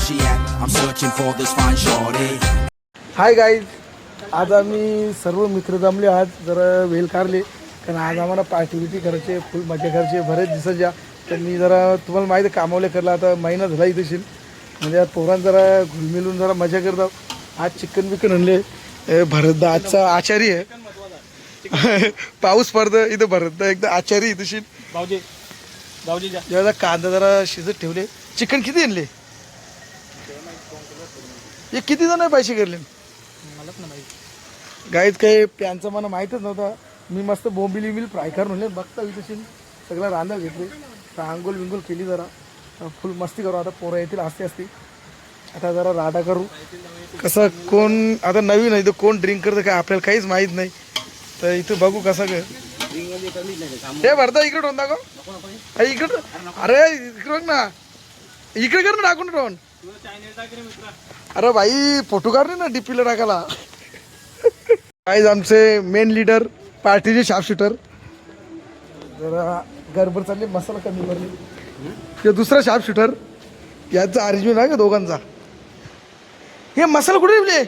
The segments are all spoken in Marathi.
she at? I'm searching for this fine shorty. Hi guys, आज आम्ही सर्व मित्र जमले आज जरा वेल काढले कारण आज आम्हाला पार्टी करायचे, फुल मजा करायची बरेच दिवसाच्या. तर मी जरा तुम्हाला माहिती आहे कामावले करला आता महिना झाला इथेशील म्हणजे आज पोरांना जरा घुलमिलून जरा मजा करतो. आज चिकन बिकन आणले. भरतदा आजचा आचारी आहे. पाऊस पडतं इथं भरतदा एकदा आचारी इथेशील. भाऊजी जेव्हा कांदा जरा शिजत ठेवले. चिकन किती आणले? हे किती जण पैसे करले? मलाच ना माहिती. गाईत काही प्यांचं मला माहीतच नव्हता. मी मस्त बोंबिल बिंबिल फ्राय करून म्हणले बघता इथेशील सगळं रांधा घेतले. तर आंघोळ बिंगोल केली जरा फुल मस्ती करू. आता पोरं येतील असते असते. आता जरा राडा करू. कसं कोण आता नवीन आहे तर कोण ड्रिंक करतं काय आपल्याला काहीच माहीत नाही. तर इथं बघू कसं काय. हे भरता इकडे ठेवून दाखव. इकडं अरे इकडे बघ ना. इकडे कर ना टाकून ठेवून. अरे भाई फोटो काढ ना डीपीला टाकायला. काय आमचे मेन लीडर पार्टीचे शार्प शूटर जरा गडबड चालली. मसाला कमी करली. ते दुसरा शार्प शूटर याचा अरेंजमेंट आहे का दोघांचा. हे मसाला कुठे ठेवले?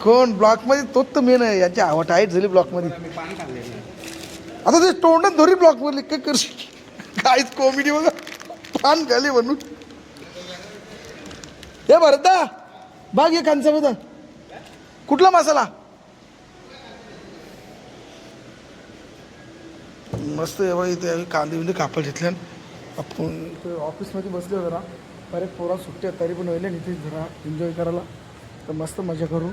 कोण ब्लॉक मध्ये तोच तर मेन आहे. यांची हवा टाईट झाली ब्लॉक मध्ये. आता ते तोंडात धोरी ब्लॉक मध्ये काय करशील. काहीच कॉमेडी बघा पान घाले म्हणून. हे भरता बाग हे कांचा बघा कुठला मसाला मस्त आहे बघा. इथे कांदे बिंदे कापड घेतल्या. आपण ऑफिसमध्ये बसले जरा बरेच पोरा सुट्ट्या तरी पण व्हायला इथे जरा एन्जॉय करायला. तर मस्त मजा करू.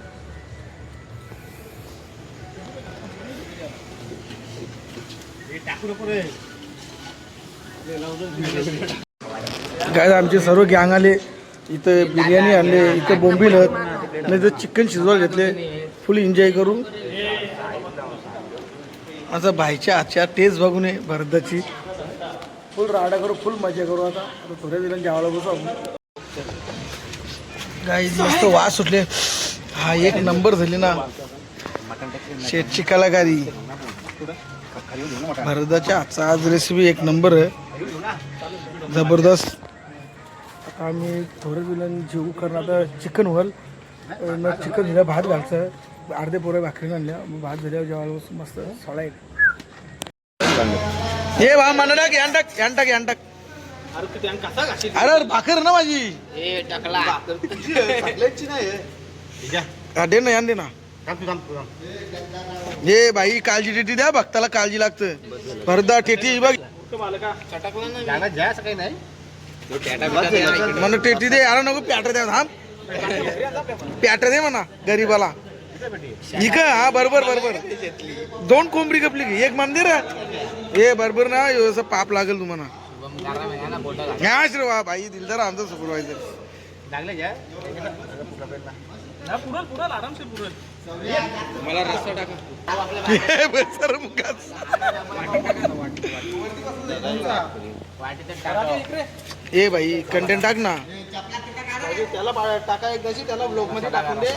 काय आमचे सर्व गँग आले. इथं बिर्याणी आणले, इथं बोंबील आहेत, नाही तर चिकन शिजवायला घेतले. फुल एन्जॉय करू. माझा भाईच्या आजच्या टेस्ट बघून ये भरदाची. फुल राडा करू, फुल मजा करू. आता थोड्या दिवसांनी जेवायला बसू आपण. गाई मस्त वास सुटले. हा एक नंबर झाली ना शेटची कलाकारी. भरदाच्या आजचा आज रेसिपी एक नंबर आहे जबरदस्त. आता आम्ही थोड्या दिवसांनी जेवू कारण आता चिकन व्हाल. मग चिकन झालं भात घालचं. अर्धे पोरे भाकरी आणल्या मग भात झाल्यावर जेवायला बसून मस्त सोळा एक. हे बा म्हणा टाक यान टाक यान टाक यान टाक. अरे भाकर ना माझी. दे ना यान दे ना. हे बाई काळजी टेटी द्या भक्ताला काळजी लागतं. भरदा टेटी बघ म्हणून टेटी दे. अरे नको पॅटर द्या. थांब पॅटर दे म्हणा गरीबाला. इक हा बरोबर बरोबर. दोन कोंबडी कपली की एक मंदिर हे बरोबर ना. असं पाप लागेल तुम्हाला. हा श्री वा भाई दिलदार आमचा सुपरवायझर. मला रस्ता टाका. ए भाई कंटेंट टाक ना. त्याला टाका एकदाची त्याला ब्लॉक मध्ये टाकून दे.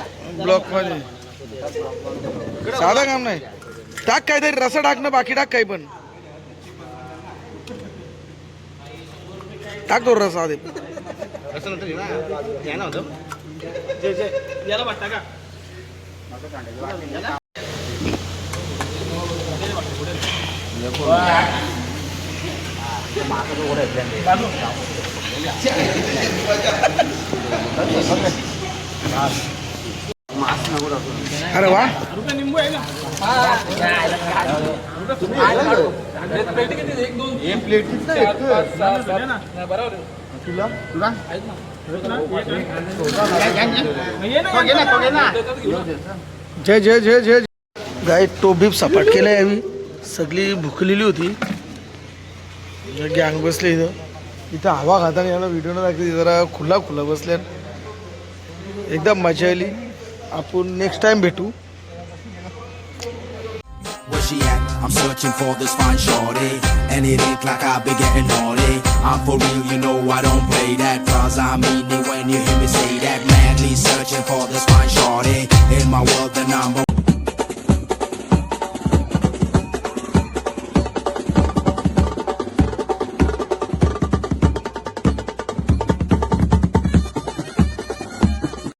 ब्लॉक मध्ये साधा काम नाही. टाक काहीतरी रसा टाक ना. बाकी टाक काही पण टाक. तो रसा दे. याला वाटता का अरे वा. निंबू आहे ना. बरोबर जय जय जय जय. गाय टोप बीप सपाट केलाय. आम्ही सगळी भुकलेली होती. गँग बसले इथं. इथं हवा खाताना याला व्हिडिओ न दाखवली. जरा खुला खुला बसल्या. एकदम मजा आली. आपण नेक्स्ट टाइम भेटू. Where she at? I'm searching for this fine shorty. And it ain't like I've been getting naughty. I'm for real, you know I don't play that. Cause I mean it when you hear me say that. Madly searching for this